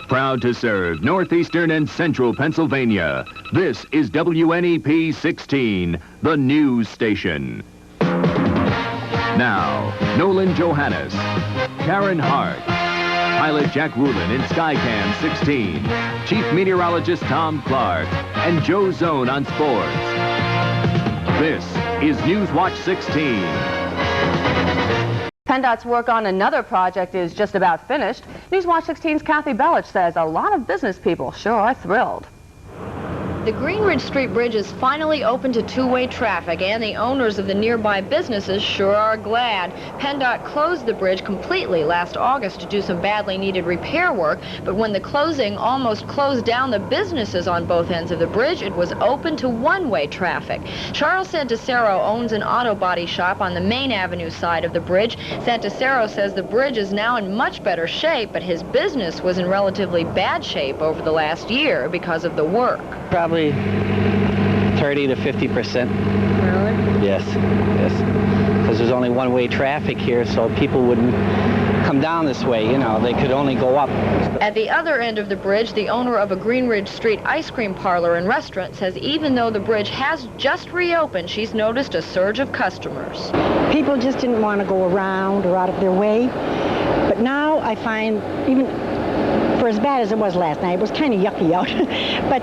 Proud to serve northeastern and central Pennsylvania. This is WNEP 16, the news station. Now, Nolan Johannes, Karen Harch, pilot Jack Rulin in Skycam 16, Chief Meteorologist Tom Clark, and Joe Zone on sports. This is Newswatch 16. PennDOT's work on another project is just about finished. Newswatch 16's Kathi Belich says a lot of business people sure are thrilled. The Greenridge Street Bridge is finally open to two-way traffic, and the owners of the nearby businesses sure are glad. PennDOT closed the bridge completely last August to do some badly needed repair work, but when the closing almost closed down the businesses on both ends of the bridge, it was open to one-way traffic. Charles Santasero owns an auto body shop on the Main Avenue side of the bridge. Santasero says the bridge is now in much better shape, but his business was in relatively bad shape over the last year because of the work. Probably 30 to 50%. Really? Yes, because there's only one-way traffic here, so people wouldn't come down this way, you know, they could only go up. At the other end of the bridge, the owner of a Greenridge Street ice cream parlor and restaurant says even though the bridge has just reopened, she's noticed a surge of customers. People just didn't want to go around or out of their way, but now I find even for as bad as it was last night, it was kind of yucky out, but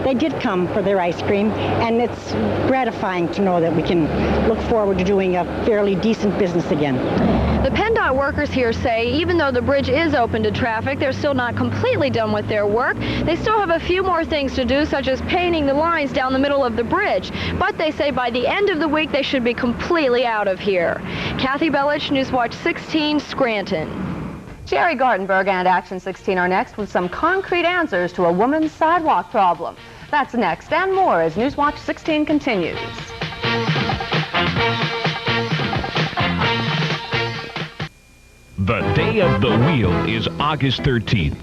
they did come for their ice cream, and it's gratifying to know that we can look forward to doing a fairly decent business again. The PennDOT workers here say even though the bridge is open to traffic, they're still not completely done with their work. They still have a few more things to do, such as painting the lines down the middle of the bridge, but they say by the end of the week they should be completely out of here. Kathi Belich, Newswatch 16, Scranton. Gerry Gartenberg and Action 16 are next with some concrete answers to a woman's sidewalk problem. That's next and more as Newswatch 16 continues. The day of the wheel is August 13th.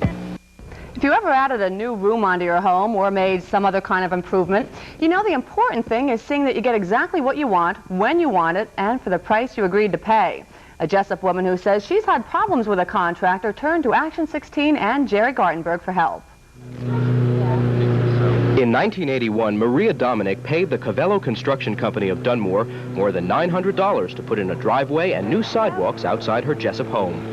If you ever added a new room onto your home or made some other kind of improvement, you know the important thing is seeing that you get exactly what you want, when you want it, and for the price you agreed to pay. A Jessup woman who says she's had problems with a contractor turned to Action 16 and Gerry Gartenberg for help. In 1981, Maria Dominic paid the Covello Construction Company of Dunmore more than $900 to put in a driveway and new sidewalks outside her Jessup home.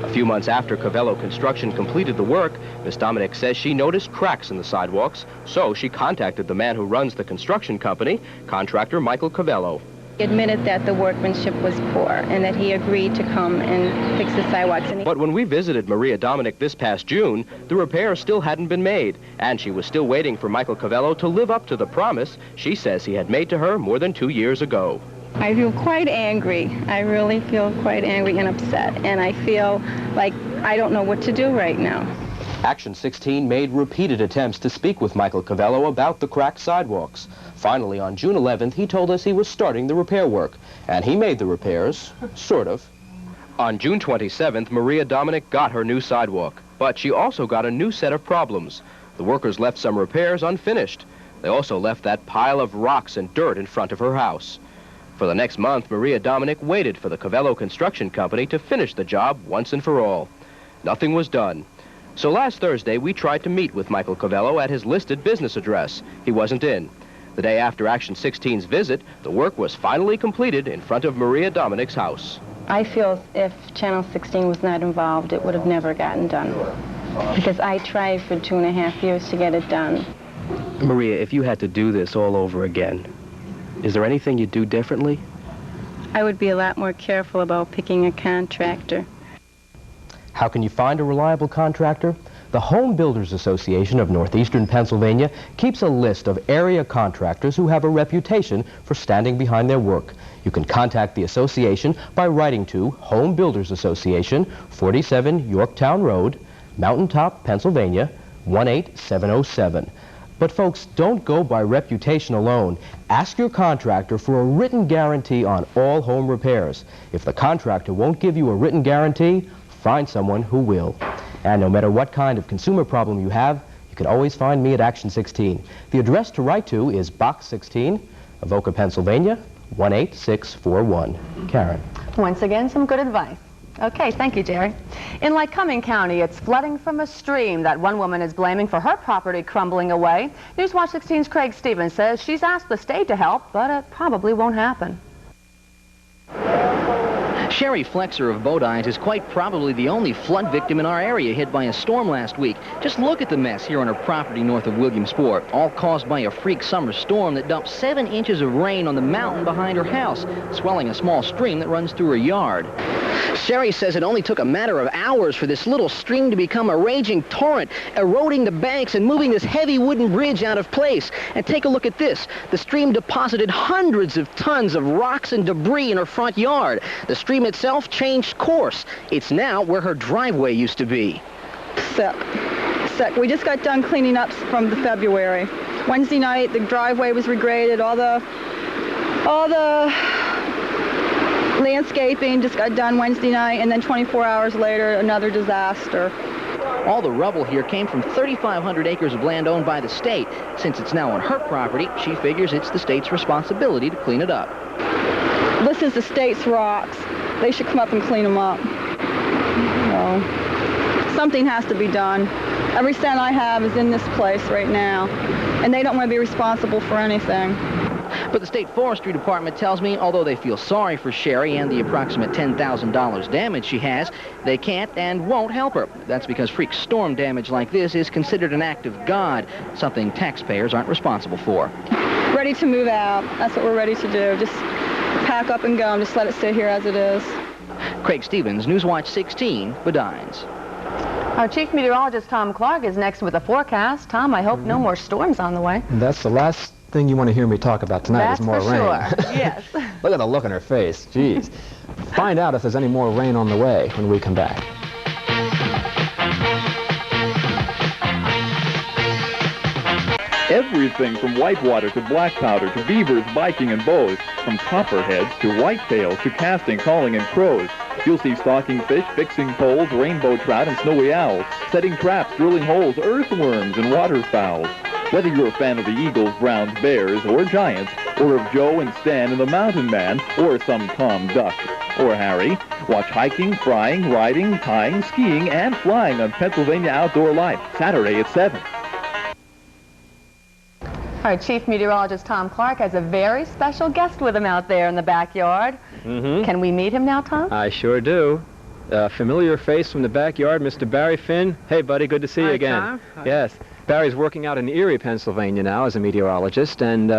A few months after Covello Construction completed the work, Miss Dominic says she noticed cracks in the sidewalks, so she contacted the man who runs the construction company, contractor Michael Covello. He admitted that the workmanship was poor and that he agreed to come and fix the sidewalks. But when we visited Maria Dominic this past June, the repairs still hadn't been made, and she was still waiting for Michael Covello to live up to the promise she says he had made to her more than 2 years ago. I feel quite angry. I really feel quite angry and upset, and I feel like I don't know what to do right now. Action 16 made repeated attempts to speak with Michael Covello about the cracked sidewalks. Finally, on June 11th, he told us he was starting the repair work, and he made the repairs, sort of. On June 27th, Maria Dominic got her new sidewalk, but she also got a new set of problems. The workers left some repairs unfinished. They also left that pile of rocks and dirt in front of her house. For the next month, Maria Dominic waited for the Covello Construction Company to finish the job once and for all. Nothing was done. So last Thursday, we tried to meet with Michael Covello at his listed business address. He wasn't in. The day after Action 16's visit, the work was finally completed in front of Maria Dominic's house. I feel if Channel 16 was not involved, it would have never gotten done. Because I tried for 2.5 years to get it done. Maria, if you had to do this all over again, is there anything you'd do differently? I would be a lot more careful about picking a contractor. How can you find a reliable contractor? The Home Builders Association of Northeastern Pennsylvania keeps a list of area contractors who have a reputation for standing behind their work. You can contact the association by writing to Home Builders Association, 47 Yorktown Road, Mountain Top, Pennsylvania, 18707. But folks, don't go by reputation alone. Ask your contractor for a written guarantee on all home repairs. If the contractor won't give you a written guarantee, find someone who will. And no matter what kind of consumer problem you have, you can always find me at Action 16. The address to write to is Box 16, Avoca, Pennsylvania, 18641. Karen. Once again, some good advice. Okay, thank you, Jerry. In Lycoming County, it's flooding from a stream that one woman is blaming for her property crumbling away. Newswatch 16's Craig Stevens says she's asked the state to help, but it probably won't happen. Sherry Flexer of Bodines is quite probably the only flood victim in our area hit by a storm last week. Just look at the mess here on her property north of Williams-Barre, all caused by a freak summer storm that dumped 7 inches of rain on the mountain behind her house, swelling a small stream that runs through her yard. Sherry says it only took a matter of hours for this little stream to become a raging torrent, eroding the banks and moving this heavy wooden bridge out of place. And take a look at this. The stream deposited hundreds of tons of rocks and debris in her front yard. The stream itself changed course. It's now where her driveway used to be. Sick. We just got done cleaning up from the February. Wednesday night, the driveway was regraded. All the landscaping just got done Wednesday night, and then 24 hours later, another disaster. All the rubble here came from 3,500 acres of land owned by the state. Since it's now on her property, she figures it's the state's responsibility to clean it up. This is the state's rocks. They should come up and clean them up. Well, something has to be done. Every cent I have is in this place right now, and they don't want to be responsible for anything. But the State Forestry Department tells me, although they feel sorry for Sherry and the approximate $10,000 damage she has, they can't and won't help her. That's because freak storm damage like this is considered an act of God, something taxpayers aren't responsible for. Ready to move out. That's what we're ready to do. Just pack up and go and just let it sit here as it is. Craig Stevens, Newswatch 16, Bodines. Our chief meteorologist, Tom Clark, is next with a forecast. Tom, I hope no more storms on the way. That's the last thing you want to hear me talk about tonight. That's is more for rain. Sure. Yes. Look at the look on her face. Jeez. Find out if there's any more rain on the way when we come back. Everything from whitewater to black powder to beavers, biking, and bows. From copperheads to whitetails to casting, calling, and crows. You'll see stalking fish, fixing poles, rainbow trout, and snowy owls. Setting traps, drilling holes, earthworms, and waterfowls. Whether you're a fan of the eagles, browns, bears, or giants, or of Joe and Stan and the Mountain Man, or some Tom Duck or Harry, watch hiking, frying, riding, tying, skiing, and flying on Pennsylvania Outdoor Life, Saturday at 7. Our chief meteorologist, Tom Clark, has a very special guest with him out there in the backyard. Can we meet him now, Tom? I sure do. A familiar face from the backyard, Mr. Barry Finn. Hey, buddy, good to see you again. Tom. Hi. Yes. Barry's working out in Erie, Pennsylvania now as a meteorologist, and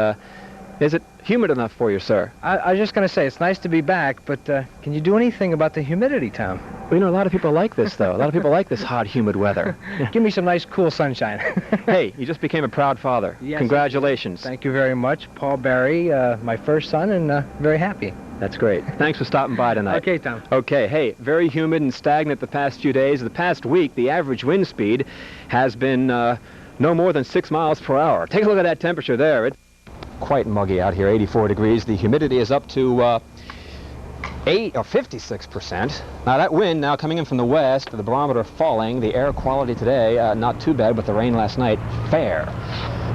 is it humid enough for you, sir? I was just going to say, it's nice to be back, but can you do anything about the humidity, Tom? Well, you know, a lot of people like this, though. A lot of people like this hot, humid weather. Give me some nice, cool sunshine. Hey, you just became a proud father. Yes, congratulations. Thank you very much. Paul Barry, my first son, and very happy. That's great. Thanks for stopping by tonight. Okay, Tom. Okay, hey, very humid and stagnant the past few days. The past week, the average wind speed has been no more than 6 miles per hour. Take a look at that temperature there. It's quite muggy out here, 84 degrees. The humidity is up to 56%. Now that wind now coming in from the west, the barometer falling, the air quality today, not too bad, but the rain last night, fair.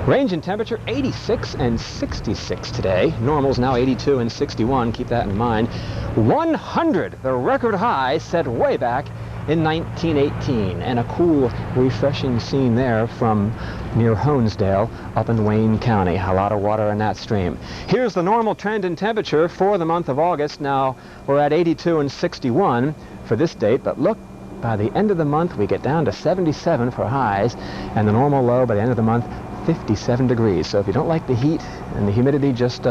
Range in temperature, 86 and 66 today. Normals now 82 and 61, keep that in mind. 100, the record high set way back in 1918, and a cool, refreshing scene there from near Honesdale up in Wayne County. A lot of water in that stream. Here's the normal trend in temperature for the month of August. Now we're at 82 and 61 for this date, but look, by the end of the month we get down to 77 for highs, and the normal low by the end of the month, 57 degrees. So if you don't like the heat and the humidity, just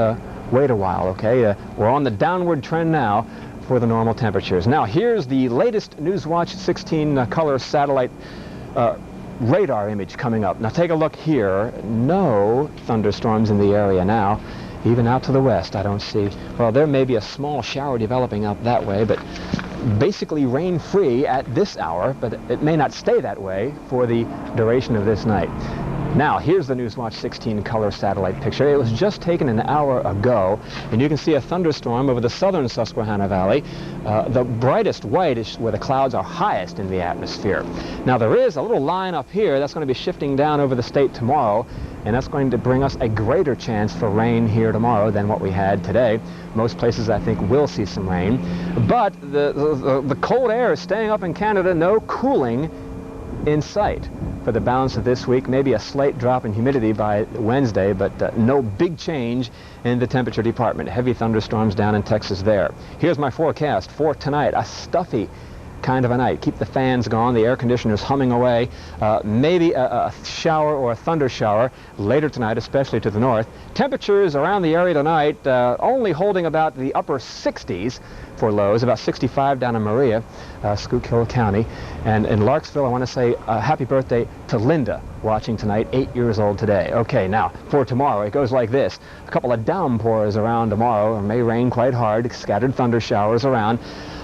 wait a while, okay? We're on the downward trend now for the normal temperatures. Now here's the latest Newswatch 16 color satellite radar image coming up. Now take a look here. No thunderstorms in the area now. Even out to the west I don't see. Well, there may be a small shower developing up that way, but basically rain-free at this hour, but it may not stay that way for the duration of this night. Now, here's the Newswatch 16 color satellite picture. It was just taken an hour ago, and you can see a thunderstorm over the southern Susquehanna Valley. The brightest white is where the clouds are highest in the atmosphere. Now, there is a little line up here that's going to be shifting down over the state tomorrow, and that's going to bring us a greater chance for rain here tomorrow than what we had today. Most places, I think, will see some rain. But the cold air is staying up in Canada, no cooling in sight for the balance of this week. Maybe a slight drop in humidity by Wednesday, but no big change in the temperature department. Heavy thunderstorms down in Texas there. Here's my forecast for tonight. A stuffy kind of a night. Keep the fans going, the air conditioners humming away. Maybe a shower or a thunder shower later tonight, especially to the north. Temperatures around the area tonight only holding about the upper 60s for lows, about 65 down in Maria, Schuylkill County. And in Larksville, I want to say happy birthday to Linda, watching tonight, 8 years old today. Okay, now, for tomorrow, it goes like this. A couple of downpours around tomorrow. It may rain quite hard, scattered thunder showers around.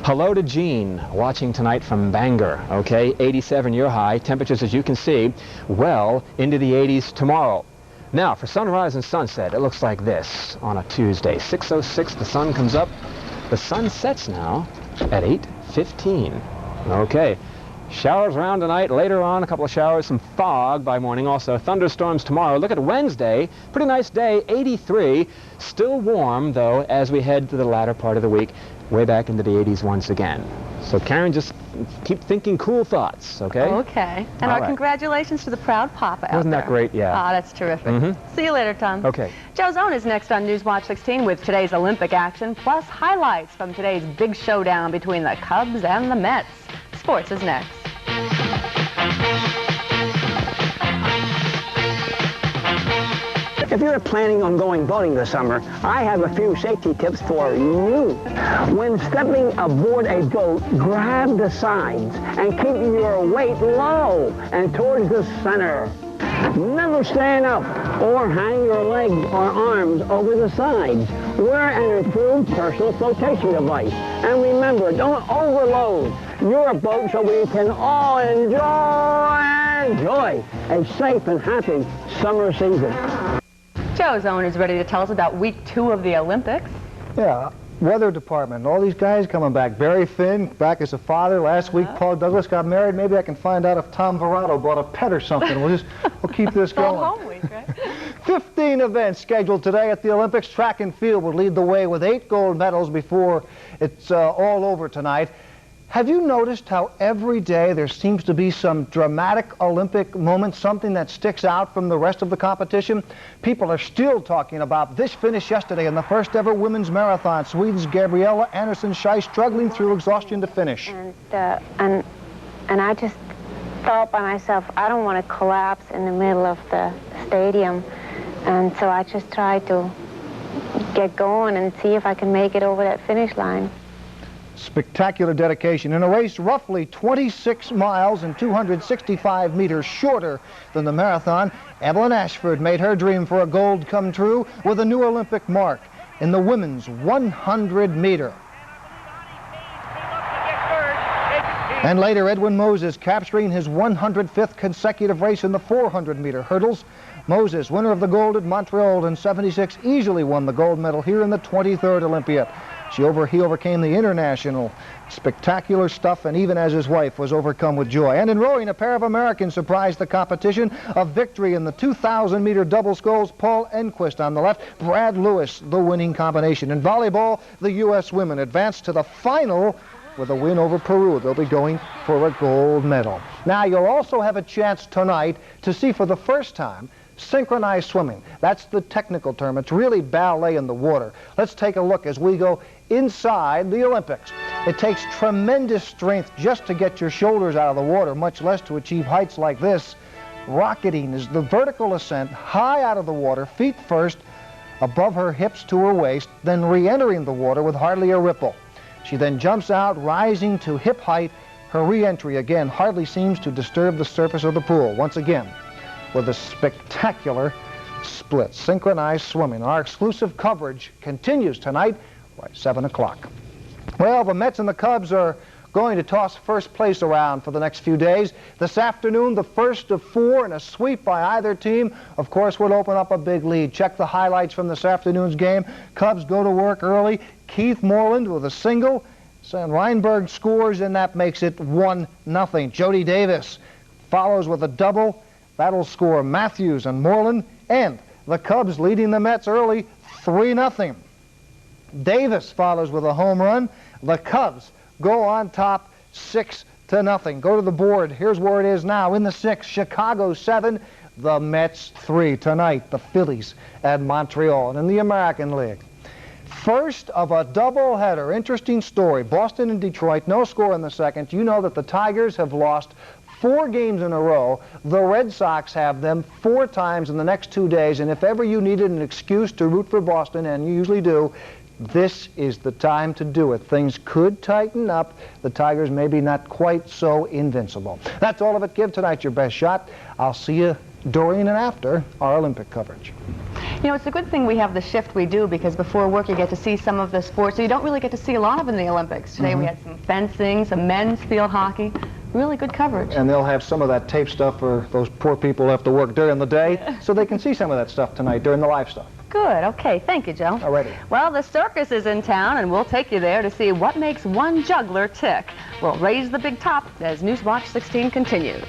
Hello to Jean, watching tonight from Bangor, okay? 87-year high. Temperatures, as you can see, well into the 80s tomorrow. Now, for sunrise and sunset, it looks like this on a Tuesday. 6:06, the sun comes up. The sun sets now at 8:15. Okay. Showers around tonight. Later on, a couple of showers, some fog by morning. Also, thunderstorms tomorrow. Look at Wednesday. Pretty nice day, 83. Still warm, though, as we head to the latter part of the week, way back into the 80s once again. So, Karen, just keep thinking cool thoughts, okay? Okay. And our congratulations to the proud papa out there. Wasn't that great? Yeah. Ah, that's terrific. See you later, Tom. Okay. Joe Zone is next on Newswatch 16 with today's Olympic action, plus highlights from today's big showdown between the Cubs and the Mets. Sports is next. If you're planning on going boating this summer, I have a few safety tips for you. When stepping aboard a boat, grab the sides and keep your weight low and towards the center. Never stand up or hang your legs or arms over the sides. Wear an improved personal flotation device. And remember, don't overload your boat so we can all enjoy a safe and happy summer season. Joe Zone is ready to tell us about week 2 of the Olympics. Yeah, weather department. All these guys coming back. Barry Finn back as a father. Last week, Paul Douglas got married. Maybe I can find out if Tom Verrato brought a pet or something. We'll keep this going. Home week, right? 15 events scheduled today at the Olympics. Track and field will lead the way with 8 gold medals before it's all over tonight. Have you noticed how every day there seems to be some dramatic Olympic moment, something that sticks out from the rest of the competition? People are still talking about this finish yesterday in the first ever women's marathon. Sweden's Gabriella Andersson-Schei struggling through exhaustion to finish. And I just thought by myself, I don't want to collapse in the middle of the stadium. And so I just tried to get going and see if I can make it over that finish line. Spectacular dedication in a race roughly 26 miles and 265 meters shorter than the marathon. Evelyn Ashford made her dream for a gold come true with a new Olympic mark in the women's 100-meter. And later, Edwin Moses capturing his 105th consecutive race in the 400-meter hurdles. Moses, winner of the gold at Montreal in '76, easily won the gold medal here in the 23rd Olympiad. He overcame the international. Spectacular stuff, and even as his wife was overcome with joy. And in rowing, a pair of Americans surprised the competition. A victory in the 2,000-meter double sculls. Paul Enquist on the left, Brad Lewis, the winning combination. In volleyball, the U.S. women advanced to the final with a win over Peru. They'll be going for a gold medal. Now, you'll also have a chance tonight to see for the first time synchronized swimming. That's the technical term. It's really ballet in the water. Let's take a look as we go inside the Olympics. It takes tremendous strength just to get your shoulders out of the water, much less to achieve heights like this. Rocketing is the vertical ascent, high out of the water, feet first, above her hips to her waist, then re-entering the water with hardly a ripple. She then jumps out, rising to hip height. Her re-entry, again, hardly seems to disturb the surface of the pool. Once again, with a spectacular split. Synchronized swimming. Our exclusive coverage continues tonight by 7 o'clock. Well, the Mets and the Cubs are going to toss first place around for the next few days. This afternoon, the first of 4, and a sweep by either team, of course, would open up a big lead. Check the highlights from this afternoon's game. Cubs go to work early. Keith Moreland with a single. Reinberg scores, and that makes it 1-0. Jody Davis follows with a double. That'll score Matthews and Moreland, and the Cubs leading the Mets early, 3-0. Davis follows with a home run. The Cubs go on top, 6-0. Go to the board. Here's where it is now. In the 6th, Chicago 7, the Mets 3. Tonight, the Phillies at Montreal. And in the American League, first of a doubleheader. Interesting story. Boston and Detroit, no score in the second. You know that the Tigers have lost 4 games in a row. The Red Sox have them 4 times in the next 2 days. And if ever you needed an excuse to root for Boston, and you usually do, this is the time to do it. Things could tighten up. The Tigers maybe not quite so invincible. That's all of it. Give tonight your best shot. I'll see you during and after our Olympic coverage. You know, it's a good thing we have the shift we do, because before work you get to see some of the sports so you don't really get to see a lot of in the Olympics. Today we had some fencing, some men's field hockey. Really good coverage. And they'll have some of that tape stuff for those poor people who have to work during the day, so they can see some of that stuff tonight during the live stuff. Good. Okay. Thank you, Joe. Alrighty. Well, the circus is in town, and we'll take you there to see what makes one juggler tick. We'll raise the big top as Newswatch 16 continues.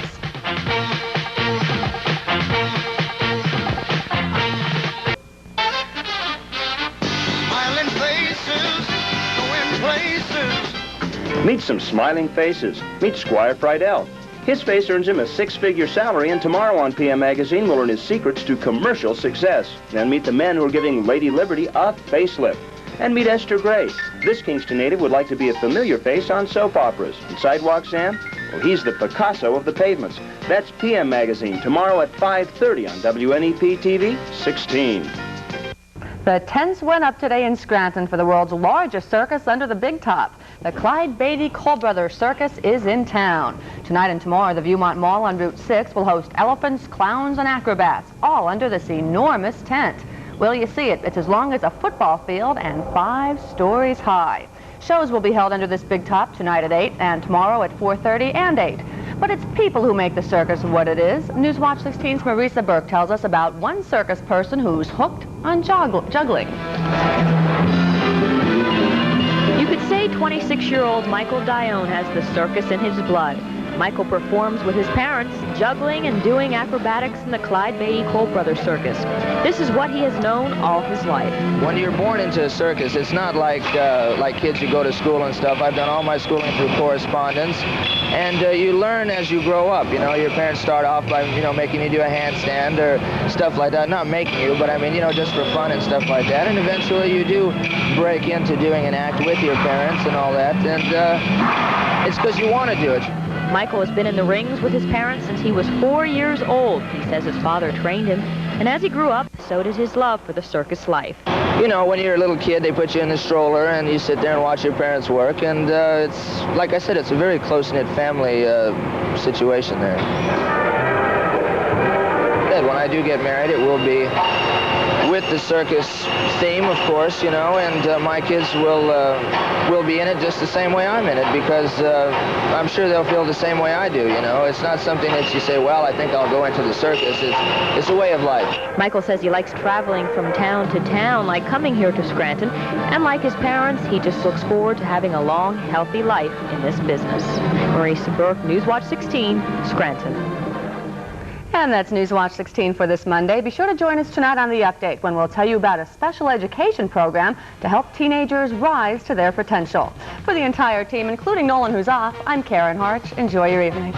Smiling faces, going places. Meet some smiling faces. Meet Squire Friedel. His face earns him a 6-figure salary, and tomorrow on PM Magazine we'll learn his secrets to commercial success. And meet the men who are giving Lady Liberty a facelift. And meet Esther Gray. This Kingston native would like to be a familiar face on soap operas. And Sidewalk Sam? Well, he's the Picasso of the pavements. That's PM Magazine, tomorrow at 5:30 on WNEP TV 16. The tents went up today in Scranton for the world's largest circus under the big top. The Clyde Beatty Cole Brothers Circus is in town. Tonight and tomorrow, the Viewmont Mall on Route 6 will host elephants, clowns, and acrobats, all under this enormous tent. Will you see it? It's as long as a football field and 5 stories high. Shows will be held under this big top tonight at 8 and tomorrow at 4:30 and 8. But it's people who make the circus what it is. Newswatch 16's Marisa Burke tells us about one circus person who's hooked on juggling. You could say 26-year-old Michael Dione has the circus in his blood. Michael performs with his parents, juggling and doing acrobatics in the Clyde Beatty Cole Brothers Circus. This is what he has known all his life. When you're born into a circus, it's not like kids who go to school and stuff. I've done all my schooling through correspondence, and you learn as you grow up. You know, your parents start off by, making you do a handstand or stuff like that. Not making you, but I mean, just for fun and stuff like that. And eventually you do break into doing an act with your parents and all that, and it's because you want to do it. Michael has been in the rings with his parents since he was 4 years old. He says his father trained him, and as he grew up, so did his love for the circus life. When you're a little kid, they put you in the stroller, and you sit there and watch your parents work, and it's, like I said, it's a very close-knit family situation there. When I do get married, it will be with the circus theme, of course, and my kids will be in it just the same way I'm in it, because I'm sure they'll feel the same way I do, It's not something that you say, well, I think I'll go into the circus. It's a way of life. Michael says he likes traveling from town to town, like coming here to Scranton, and like his parents, he just looks forward to having a long, healthy life in this business. Marisa Burke, Newswatch 16, Scranton. And that's Newswatch 16 for this Monday. Be sure to join us tonight on The Update when we'll tell you about a special education program to help teenagers rise to their potential. For the entire team, including Nolan, who's off, I'm Karen Harch. Enjoy your evening.